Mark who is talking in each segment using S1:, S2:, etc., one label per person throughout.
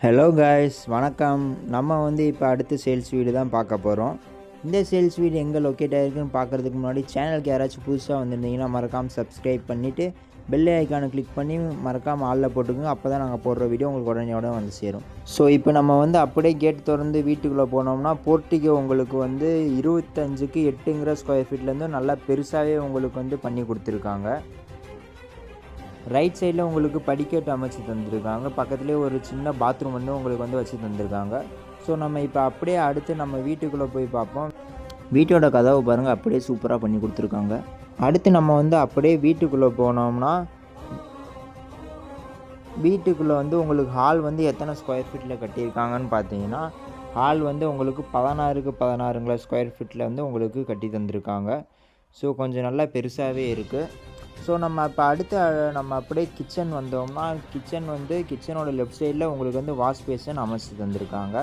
S1: Hello guys, வணக்கம். நம்ம இப்போ அடுத்த சேல்ஸ் வீடு தான் பார்க்க போகிறோம். இந்த சேல்ஸ் வீடு எங்கே லொக்கேட் ஆகிருக்குன்னு பார்க்குறதுக்கு முன்னாடி சேனலுக்கு யாராச்சும் புதுசாக வந்திருந்தீங்கன்னா மறக்காமல் சப்ஸ்கிரைப் பண்ணிவிட்டு பெல் ஐக்கானை கிளிக் பண்ணி மறக்காமல் ஆளில் போட்டுக்கோங்க. அப்போ தான் நாங்கள் போடுற வீடியோ உங்களுக்கு உடனே வந்து சேரும். ஸோ இப்போ நம்ம அப்படியே கேட் திறந்து வீட்டுக்குள்ளே போனோம்னா போர்ட்டிகோ உங்களுக்கு 25க்கு 8ங்கிற ஸ்கொயர் ஃபீட்லேருந்து நல்லா பெருசாகவே உங்களுக்கு பண்ணி கொடுத்துருக்காங்க. ரைட் சைடில் உங்களுக்கு படிக்கட்டு அமைச்சு தந்திருக்காங்க. பக்கத்துலேயே ஒரு சின்ன பாத்ரூம் உங்களுக்கு வச்சு தந்திருக்காங்க. ஸோ நம்ம இப்போ அப்படியே அடுத்து நம்ம வீட்டுக்குள்ளே போய் பார்ப்போம். வீட்டோட கதவை பாருங்கள், அப்படியே சூப்பராக பண்ணி கொடுத்துருக்காங்க. அடுத்து நம்ம அப்படியே வீட்டுக்குள்ளே போனோம்னா வீட்டுக்குள்ளே உங்களுக்கு ஹால் எத்தனை ஸ்கொயர் ஃபீட்டில் கட்டியிருக்காங்கன்னு பார்த்தீங்கன்னா, ஹால் உங்களுக்கு 16க்கு 16ங்கிற ஸ்கொயர் ஃபீட்டில் உங்களுக்கு கட்டி தந்திருக்காங்க. ஸோ கொஞ்சம் நல்லா பெருசாகவே இருக்குது. ஸோ நம்ம இப்போ அடுத்து நம்ம அப்படியே கிச்சன் வந்தோம்னா, கிச்சனோட லெஃப்ட் சைடில் உங்களுக்கு வாஷ் பேஷன் அமைச்சு தந்திருக்காங்க.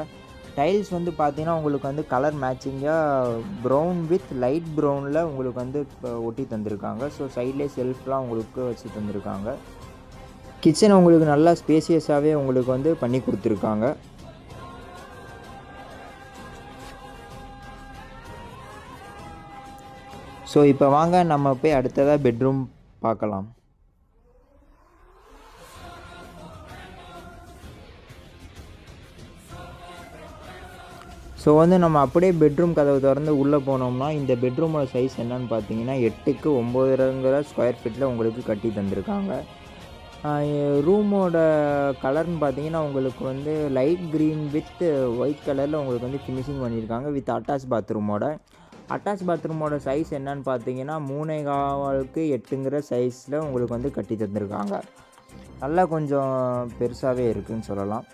S1: டைல்ஸ் பார்த்தீங்கன்னா உங்களுக்கு கலர் மேட்சிங்காக ப்ரௌன் வித் லைட் ப்ரௌனில் உங்களுக்கு ஒட்டி தந்திருக்காங்க. ஸோ சைட்லேயே செல்ஃப்லாம் உங்களுக்கு வச்சு தந்திருக்காங்க. கிச்சன் உங்களுக்கு நல்லா ஸ்பேசியஸாகவே உங்களுக்கு பண்ணி கொடுத்துருக்காங்க. ஸோ இப்போ வாங்க நம்ம போய் அடுத்ததாக பெட்ரூம் பார்க்கலாம். ஸோ நம்ம அப்படியே பெட்ரூம் கதவு திறந்து உள்ளே போனோம்னா, இந்த பெட்ரூமோட சைஸ் என்னன்னு பார்த்தீங்கன்னா 8க்கு 9ங்கிற ஸ்கொயர் ஃபீட்டில் உங்களுக்கு கட்டி தந்திருக்காங்க. ரூமோட கலர்னு பார்த்தீங்கன்னா உங்களுக்கு லைட் க்ரீன் வித் ஒயிட் கலரில் உங்களுக்கு ஃபினிஷிங் பண்ணியிருக்காங்க வித் அட்டாச் பாத்ரூமோட சைஸ் என்னன்னு பார்த்தீங்கன்னா 3.25க்கு 8ங்கிற சைஸில் உங்களுக்கு கட்டி தந்திருக்காங்க. நல்லா கொஞ்சம் பெருசாகவே இருக்குதுன்னு சொல்லலாம்.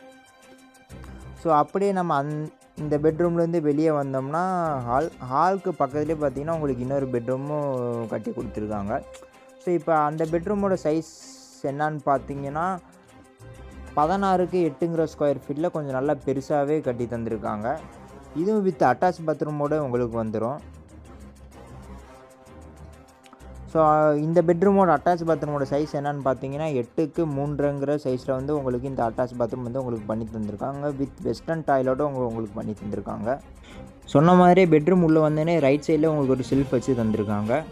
S1: ஸோ அப்படியே நம்ம இந்த பெட்ரூம்லேருந்து வெளியே வந்தோம்னா ஹாலுக்கு பக்கத்துலேயே பார்த்தீங்கன்னா உங்களுக்கு இன்னொரு பெட்ரூமும் கட்டி கொடுத்துருக்காங்க. ஸோ இப்போ அந்த பெட்ரூமோட சைஸ் என்னன்னு பார்த்தீங்கன்னா 16க்கு 8ங்கிற ஸ்கொயர் ஃபீட்டில் கொஞ்சம் நல்லா பெருசாகவே கட்டி தந்திருக்காங்க. இதுவும் வித் அட்டாச் பாத்ரூமோடு உங்களுக்கு வந்துடும். ஸோ இந்த பெட்ரூமோட அட்டாச் பாத்ரூமோட சைஸ் என்னன்னு பார்த்தீங்கன்னா 8க்கு 3ங்கிற சைஸில் உங்களுக்கு இந்த அட்டாச் பாத்ரூம் உங்களுக்கு பண்ணி தந்திருக்காங்க. வித் வெஸ்டர்ன் டாய்லெட்டும் உங்களுக்கு பண்ணி தந்திருக்காங்க. சொன்ன மாதிரியே பெட்ரூம் உள்ளே வந்தோடனே ரைட் சைடில் உங்களுக்கு ஒரு ஷெல்ஃப் வச்சு தந்திருக்காங்க.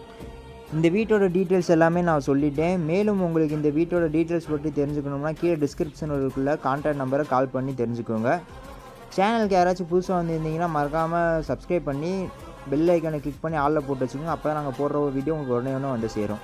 S1: இந்த வீட்டோட டீட்டெயில்ஸ் எல்லாமே நான் சொல்லிட்டேன். மேலும் உங்களுக்கு இந்த வீட்டோட டீட்டெயில்ஸ் பற்றி தெரிஞ்சுக்கணும்னா கீழே டிஸ்கிரிப்ஷனுக்குள்ளே கான்டாக்ட் நம்பரை கால் பண்ணி தெரிஞ்சுக்கோங்க. சேனலுக்கு யாராச்சும் புதுசாக வந்திருந்தீங்கன்னா மறக்காமல் சப்ஸ்கிரைப் பண்ணி பெல் ஐக்கானை கிளிக் பண்ணி ஆளில் போட்டு வச்சுக்கோங்க. அப்போ தான் நாங்கள் போடுற வீடியோ உங்களுக்கு உடனே வந்து சேரும்.